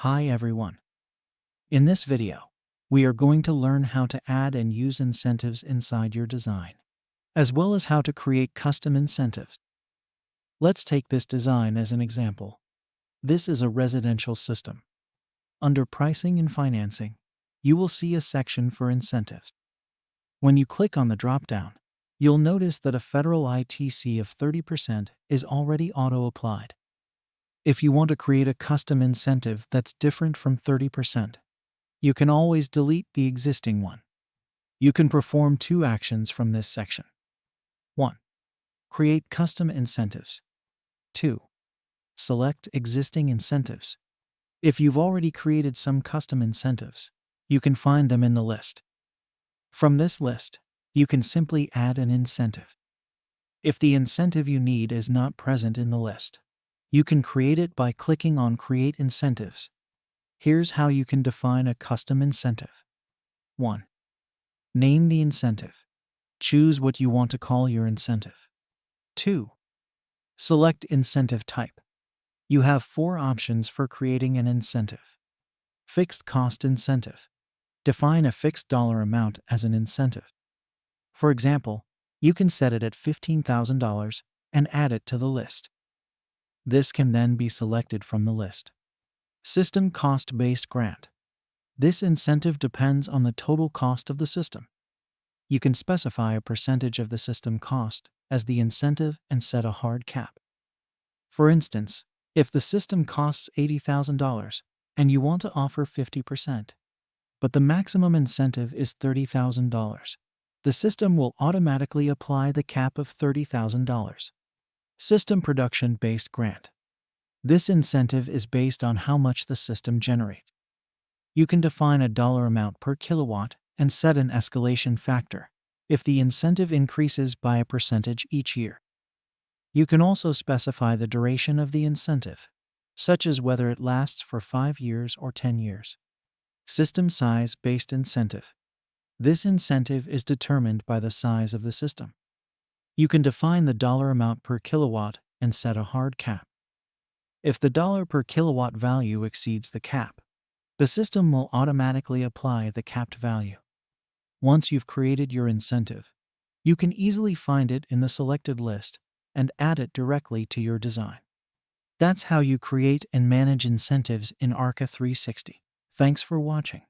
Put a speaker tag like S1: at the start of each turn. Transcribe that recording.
S1: Hi everyone. In this video, we are going to learn how to add and use incentives inside your design, as well as how to create custom incentives. Let's take this design as an example. This is a residential system. Under Pricing and Financing, you will see a section for incentives. When you click on the drop-down, you'll notice that a federal ITC of 30% is already auto-applied. If you want to create a custom incentive that's different from 30%, you can always delete the existing one. You can perform two actions from this section. 1. Create custom incentives. 2. Select existing incentives. If you've already created some custom incentives, you can find them in the list. From this list, you can simply add an incentive. If the incentive you need is not present in the list, you can create it by clicking on Create Incentives. Here's how you can define a custom incentive. 1. Name the incentive. Choose what you want to call your incentive. 2. Select incentive type. You have 4 options for creating an incentive. Fixed cost incentive. Define a fixed dollar amount as an incentive. For example, you can set it at $15,000 and add it to the list. This can then be selected from the list. System cost-based grant. This incentive depends on the total cost of the system. You can specify a percentage of the system cost as the incentive and set a hard cap. For instance, if the system costs $80,000 and you want to offer 50%, but the maximum incentive is $30,000, the system will automatically apply the cap of $30,000. System production-based grant. This incentive is based on how much the system generates. You can define a dollar amount per kilowatt and set an escalation factor if the incentive increases by a percentage each year. You can also specify the duration of the incentive, such as whether it lasts for 5 years or 10 years. System size-based incentive. This incentive is determined by the size of the system. You can define the dollar amount per kilowatt and set a hard cap. If the dollar per kilowatt value exceeds the cap, the system will automatically apply the capped value. Once you've created your incentive, you can easily find it in the selected list and add it directly to your design. That's how you create and manage incentives in Arca 360. Thanks for watching.